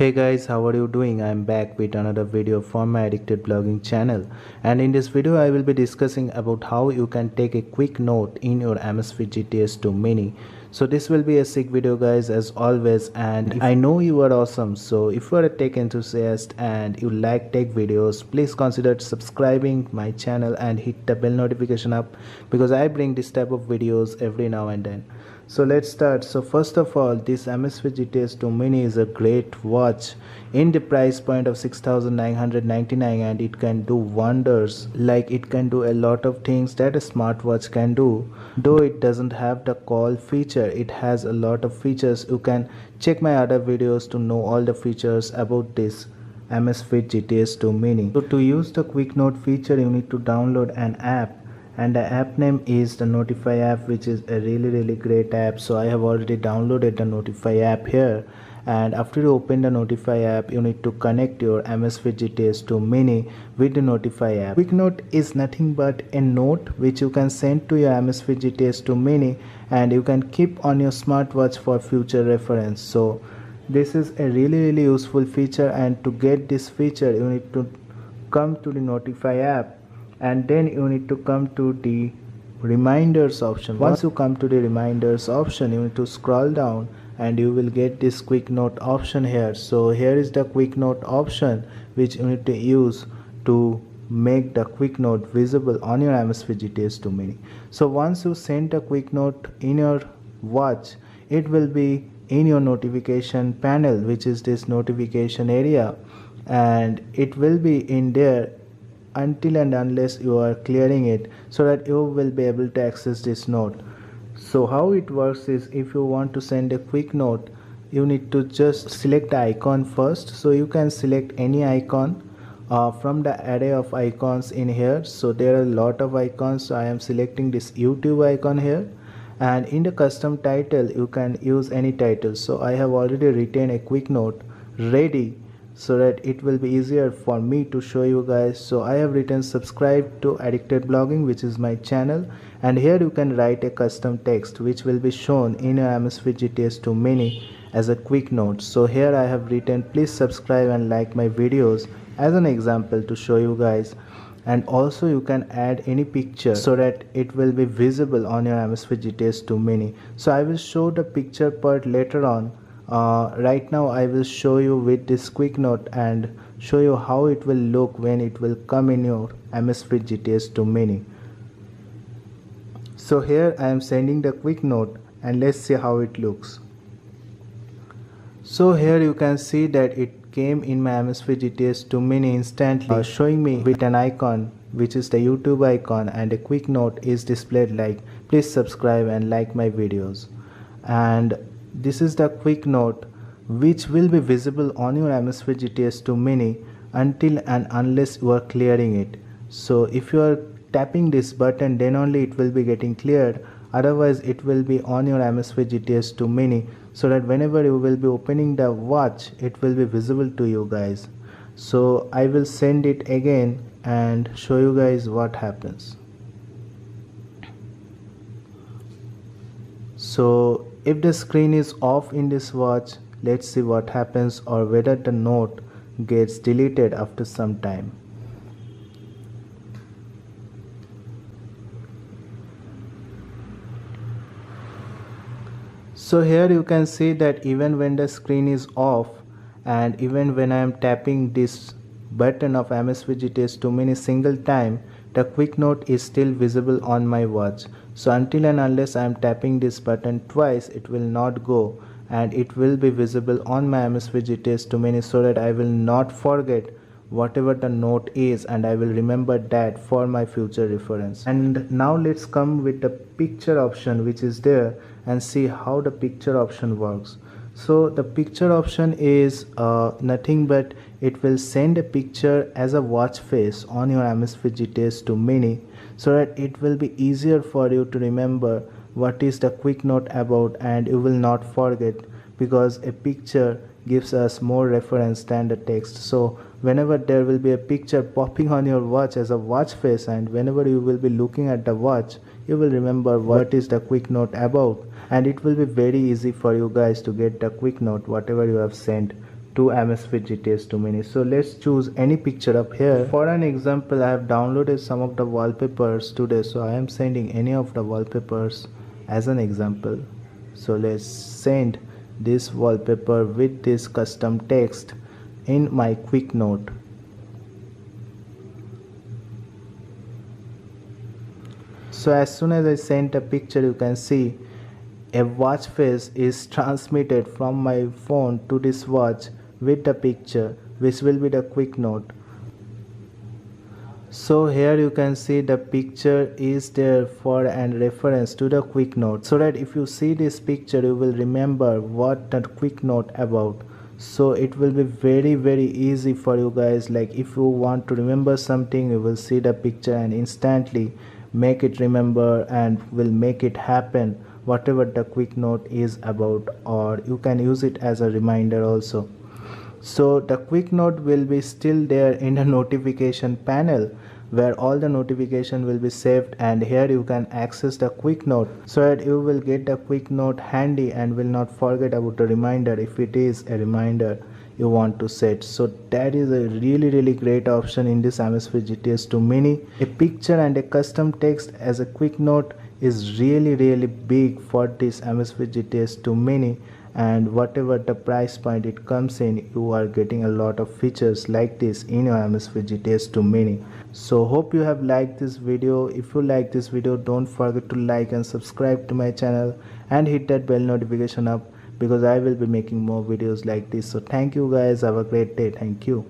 Hey guys, how are you doing? I'm back with another video from my addicted blogging channel, and in this video I will be discussing about how you can take a quick note in your Amazfit GTS 2 mini. So this will be a sick video guys, as always, and I know you are awesome. So if you are a tech enthusiast and you like tech videos, please consider subscribing my channel and hit the bell notification up, because I bring this type of videos every now and then. So let's start. So first of all, this Amazfit GTS 2 mini is a great watch in the price point of 6,999, and it can do wonders. Like, it can do a lot of things that a smartwatch can do. Though it doesn't have the call feature, it has a lot of features. You can check my other videos to know all the features about this Amazfit GTS 2 mini. So to use the quick note feature, you need to download an app, and the app name is the Notify app, which is a really great app. So I have already downloaded the Notify app here, and after you open the Notify app, you need to connect your Amazfit GTS 2 mini with the Notify app. Quick note is nothing but a note which you can send to your Amazfit GTS 2 mini, and you can keep on your smartwatch for future reference. So this is a really useful feature, and to get this feature you need to come to the Notify app, and then you need to come to the reminders option. Once you come to the reminders option, you need to scroll down and you will get this quick note option here. So here is the quick note option which you need to use to make the quick note visible on your Amazfit GTS 2 mini. So once you send a quick note in your watch, it will be in your notification panel, which is this notification area, and it will be in there until and unless you are clearing it, so that you will be able to access this note. So how it works is, if you want to send a quick note, you need to just select the icon first. So you can select any icon from the array of icons in here. So there are a lot of icons, so I am selecting this YouTube icon here, and in the custom title you can use any title. So I have already written a quick note ready, so that it will be easier for me to show you guys. So I have written subscribe to addicted blogging, which is my channel, and here you can write a custom text which will be shown in your Amazfit GTS 2 mini as a quick note. So here I have written please subscribe and like my videos as an example to show you guys. And also you can add any picture so that it will be visible on your Amazfit GTS 2 mini. So I will show the picture part later on. Right now I will show you with this quick note and show you how it will look when it will come in your Amazfit GTS 2 mini. So here I am sending the quick note, and let's see how it looks. So here you can see that it came in my Amazfit GTS 2 mini instantly, showing me with an icon which is the YouTube icon, and a quick note is displayed like please subscribe and like my videos. And this is the quick note which will be visible on your Amazfit GTS 2 mini until and unless you are clearing it. So if you are tapping this button, then only it will be getting cleared. Otherwise it will be on your Amazfit GTS 2 mini, so that whenever you will be opening the watch, it will be visible to you guys. So I will send it again and show you guys what happens. So if the screen is off in this watch, let's see what happens, or whether the note gets deleted after some time. So here you can see that even when the screen is off, and even when I am tapping this button of Amazfit GTS 2 mini single time, the quick note is still visible on my watch. So until and unless I am tapping this button twice, it will not go, and it will be visible on my Amazfit GTS 2 mini, so that I will not forget whatever the note is, and I will remember that for my future reference. And now let's come with the picture option which is there, and see how the picture option works. So the picture option is nothing but it will send a picture as a watch face on your Amazfit GTS 2 mini, so that it will be easier for you to remember what is the quick note about, and you will not forget, because a picture gives us more reference than the text. So whenever there will be a picture popping on your watch as a watch face, and whenever you will be looking at the watch, you will remember what is the quick note about, and it will be very easy for you guys to get the quick note whatever you have sent to Amazfit GTS 2 Mini. So let's choose any picture up here. For an example, I have downloaded some of the wallpapers today, so I am sending any of the wallpapers as an example. So let's send this wallpaper with this custom text in my quick note. So as soon as I send a picture, you can see a watch face is transmitted from my phone to this watch with the picture, which will be the quick note. So here you can see the picture is there for and reference to the quick note, so that if you see this picture you will remember what the quick note about. So it will be very easy for you guys. Like if you want to remember something, you will see the picture and instantly make it remember and will make it happen whatever the quick note is about, or you can use it as a reminder also. So the quick note will be still there in the notification panel, where all the notification will be saved, and here you can access the quick note so that you will get the quick note handy and will not forget about the reminder if it is a reminder you want to set. So that is a really great option in this Amazfit GTS 2 Mini. A picture and a custom text as a quick note is really big for this Amazfit GTS 2 Mini, and whatever the price point it comes in, you are getting a lot of features like this in your Amazfit GTS 2 Mini. So hope you have liked this video. If you like this video, don't forget to like and subscribe to my channel and hit that bell notification up, because I will be making more videos like this. So thank you guys, have a great day. Thank you.